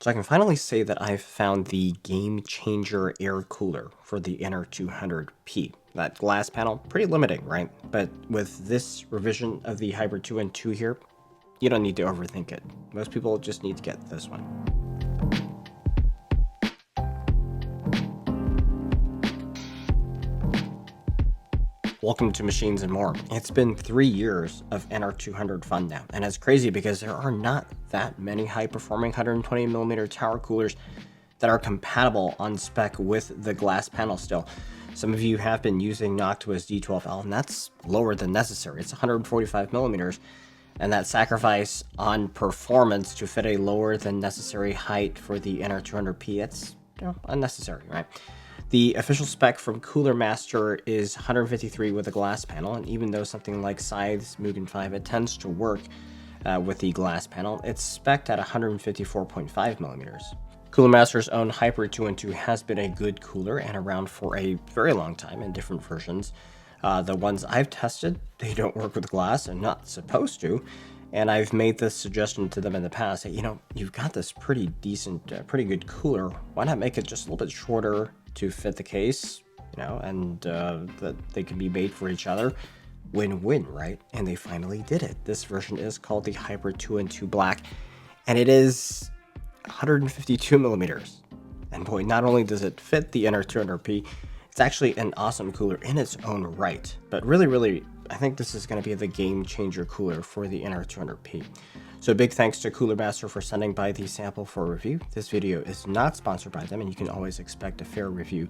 So I can finally say that I've found the game changer air cooler for the NR200P. That glass panel, pretty limiting, right? But with this revision of the Hybrid 2 and 2 here, you don't need to overthink it. Most people just need to get this one. Welcome to Machines and More. It's been 3 years of NR200 fun now, and it's crazy because there are not that many high-performing 120mm tower coolers that are compatible on spec with the glass panel still. Some of you have been using Noctua's D12L, and that's lower than necessary. It's 145mm, and that sacrifice on performance to fit a lower than necessary height for the NR200P, it's unnecessary, right? The official spec from Cooler Master is 153 with a glass panel, and even though something like Scythe's Mugen 5, it tends to work with the glass panel, it's spec'd at 154.5mm. Cooler Master's own Hyper 2 and 2 has been a good cooler and around for a very long time in different versions. The ones I've tested, they don't work with glass and not supposed to. And I've made this suggestion to them in the past, hey, you've got this pretty decent, pretty good cooler. Why not make it just a little bit shorter to fit the case, and that they can be made for each other? Win-win, right? And they finally did it. This version is called the Hyper 2 and 2 Black, and it is 152mm. And boy, not only does it fit the NR200P, it's actually an awesome cooler in its own right. But really, I think this is going to be the game changer cooler for the NR200P. So big thanks to Cooler Master for sending by the sample for review. This video is not sponsored by them, and you can always expect a fair review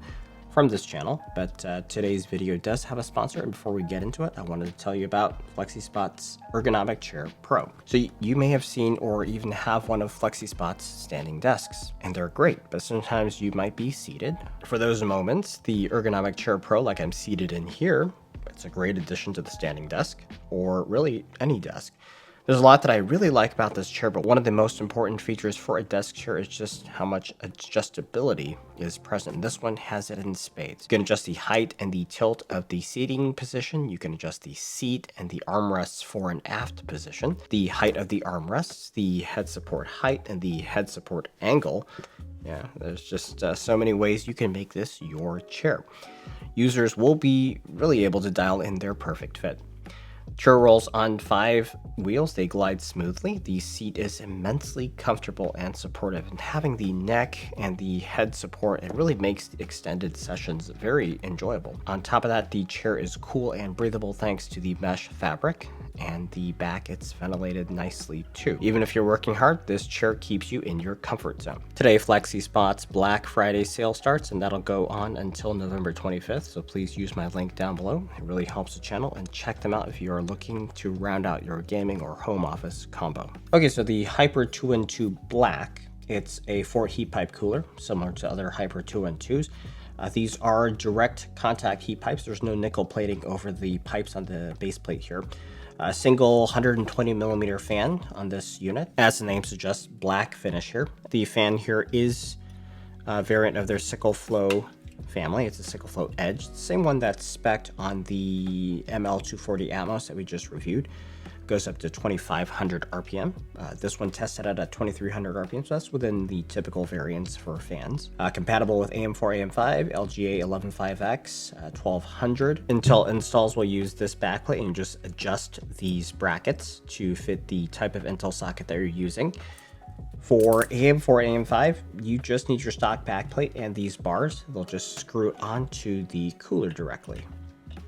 from this channel. But today's video does have a sponsor, and before we get into it, I wanted to tell you about FlexiSpot's Ergonomic Chair Pro. So you may have seen or even have one of FlexiSpot's standing desks, and they're great, but sometimes you might be seated. For those moments, the Ergonomic Chair Pro, like I'm seated in here, it's a great addition to the standing desk, or really any desk. There's a lot that I really like about this chair, but one of the most important features for a desk chair is just how much adjustability is present. This one has it in spades. You can adjust the height and the tilt of the seating position. You can adjust the seat and the armrests for an aft position, the height of the armrests, the head support height, and the head support angle. Yeah, there's just so many ways you can make this your chair. Users will be really able to dial in their perfect fit. Chair rolls on 5 wheels, they glide smoothly. The seat is immensely comfortable and supportive, and having the neck and the head support, it really makes the extended sessions very enjoyable. On top of that, the chair is cool and breathable thanks to the mesh fabric, and the back, it's ventilated nicely too. Even if you're working hard, this chair keeps you in your comfort zone. Today, FlexiSpot's Black Friday sale starts, and that'll go on until November 25th, so please use my link down below. It really helps the channel, and check them out if you are looking to round out your gaming or home office combo. Okay, so the Hyper 2 and 2 Black, it's a 4 heat pipe cooler, similar to other Hyper 2 and 2s. These are direct contact heat pipes. There's no nickel plating over the pipes on the base plate here. A single 120mm fan on this unit. As the name suggests, black finish here. The fan here is a variant of their Sickle Flow family. It's a Sickle Flow Edge, the same one that's spec'd on the ML240 Atmos that we just reviewed. Goes up to 2500 RPM. This one tested out at 2300 RPM, so that's within the typical variants for fans. Compatible with AM4, AM5, LGA 11.5X, 1200. Until installs will use this backplate and just adjust these brackets to fit the type of Intel socket that you're using. For AM4, AM5, you just need your stock backplate and these bars. They'll just screw onto the cooler directly.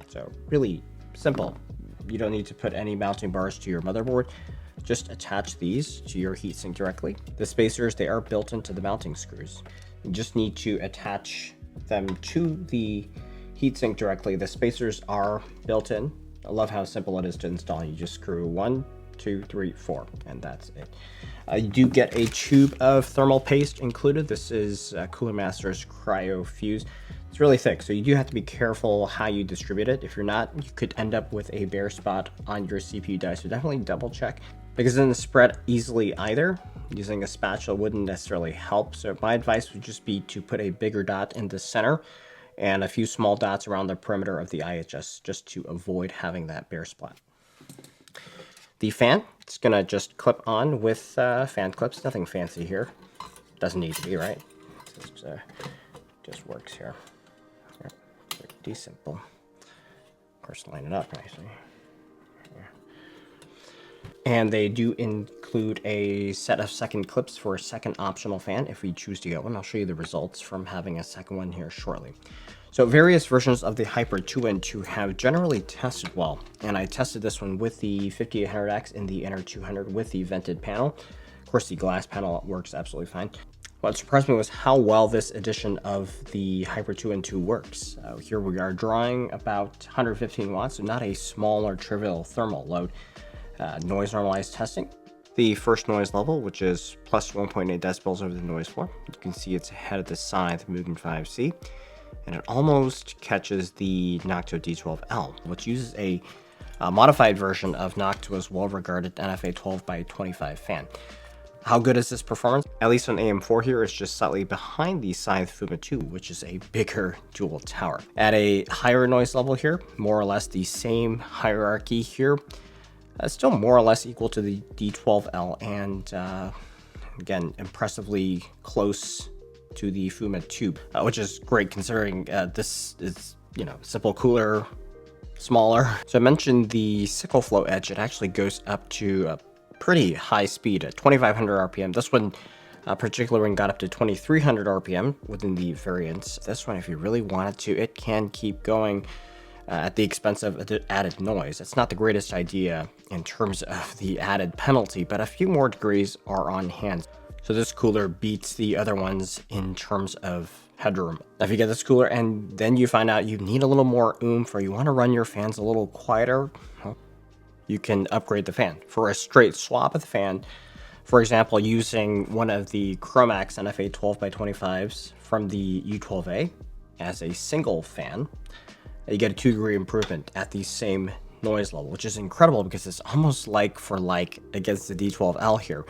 So really simple. You don't need to put any mounting bars to your motherboard. Just attach these to your heatsink directly. The spacers, they are built into the mounting screws. You just need to attach them to the heatsink directly. The spacers are built in. I love how simple it is to install. You just screw 1, 2, 3, 4, and that's it. You do get a tube of thermal paste included. This is Cooler Master's Cryo Fuse. It's really thick, so you do have to be careful how you distribute it. If you're not, you could end up with a bare spot on your CPU die, so definitely double check, because it doesn't spread easily either. Using a spatula wouldn't necessarily help, so my advice would just be to put a bigger dot in the center and a few small dots around the perimeter of the IHS, just to avoid having that bare spot. The fan, it's gonna just clip on with fan clips, nothing fancy here. Doesn't need to be, right? Just works here. Pretty simple. Of course, line it up nicely. And they do include a set of second clips for a second optional fan if we choose to get one. I'll show you the results from having a second one here shortly. So various versions of the Hyper 2N2 have generally tested well, and I tested this one with the 5800X and the NR200 with the vented panel. Of course, the glass panel works absolutely fine. What surprised me was how well this edition of the Hyper 2N2 works. Here we are drawing about 115 watts, so not a small or trivial thermal load. Noise normalized testing. The first noise level, which is plus 1.8 decibels over the noise floor. You can see it's ahead of the Scythe Mugen 5C, and it almost catches the Noctua D12L, which uses a modified version of Noctua's well-regarded NFA 12x25 fan. How good is this performance? At least on AM4 here, it's just slightly behind the Scythe Fuma 2, which is a bigger dual tower. At a higher noise level here, more or less the same hierarchy here, still more or less equal to the D12L, and again, impressively close to the Fuma 2, which is great considering this is, simple cooler, smaller. So I mentioned the sickle flow edge. It actually goes up to a pretty high speed at 2500 RPM. This one, particularly when got up to 2300 RPM within the variants. This one, if you really wanted to, it can keep going at the expense of the added noise. It's not the greatest idea in terms of the added penalty, but a few more degrees are on hand. So this cooler beats the other ones in terms of headroom. If you get this cooler and then you find out you need a little more oomph or you want to run your fans a little quieter, well, you can upgrade the fan. For a straight swap of the fan, for example, using one of the Chromax NFA 12x25s from the U12A as a single fan, you get a 2-degree improvement at the same noise level, which is incredible because it's almost like for like against the D12L here.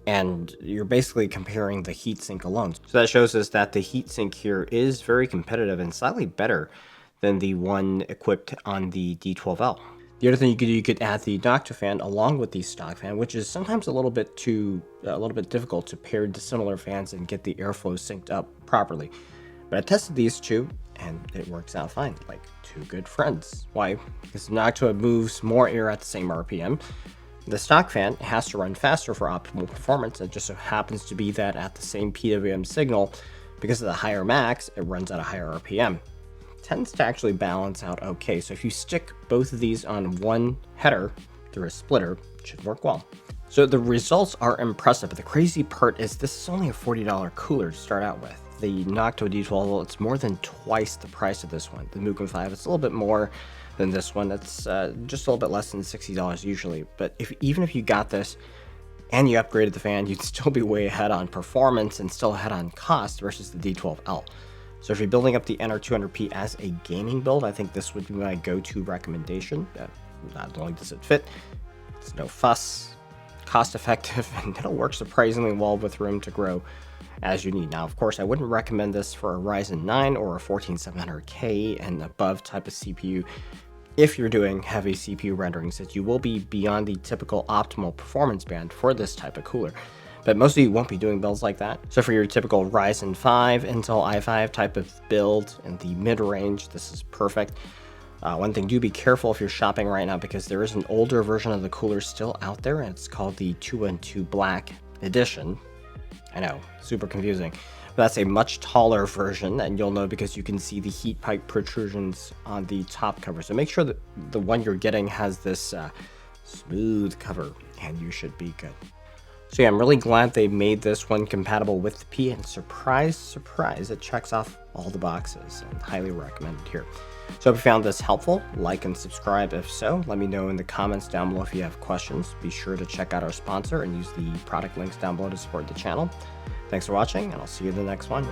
And you're basically comparing the heatsink alone. So that shows us that the heatsink here is very competitive and slightly better than the one equipped on the D12L. The other thing you could add the Noctua fan along with the stock fan, which is sometimes a little bit difficult to pair dissimilar fans and get the airflow synced up properly. But I tested these two and it works out fine, like two good friends. Why? Because Noctua moves more air at the same RPM. The stock fan has to run faster for optimal performance. It just so happens to be that at the same PWM signal, because of the higher max, it runs at a higher RPM. It tends to actually balance out okay. So if you stick both of these on one header through a splitter, it should work well. So the results are impressive, but the crazy part is this is only a $40 cooler to start out with. The Noctua D12, it's more than twice the price of this one. The Mugen 5, it's a little bit more than this one. It's just a little bit less than $60 usually. But even if you got this and you upgraded the fan, you'd still be way ahead on performance and still ahead on cost versus the D12L. So if you're building up the NR200P as a gaming build, I think this would be my go-to recommendation. Not only does it fit, it's no fuss, cost effective, and it'll work surprisingly well with room to grow as you need. Now, of course, I wouldn't recommend this for a Ryzen 9 or a 14700K and above type of CPU. If you're doing heavy CPU renderings, that you will be beyond the typical optimal performance band for this type of cooler. But most of you won't be doing builds like that. So for your typical Ryzen 5, Intel i5 type of build in the mid-range, this is perfect. One thing, do be careful if you're shopping right now because there is an older version of the cooler still out there, and it's called the 212 Black Edition. I know, super confusing. But that's a much taller version, and you'll know because you can see the heat pipe protrusions on the top cover. So make sure that the one you're getting has this smooth cover, and you should be good. So yeah, I'm really glad they made this one compatible with the P, and surprise, surprise, it checks off all the boxes, and highly recommended here. So if you found this helpful, like and subscribe if so. Let me know in the comments down below if you have questions. Be sure to check out our sponsor and use the product links down below to support the channel. Thanks for watching, and I'll see you in the next one.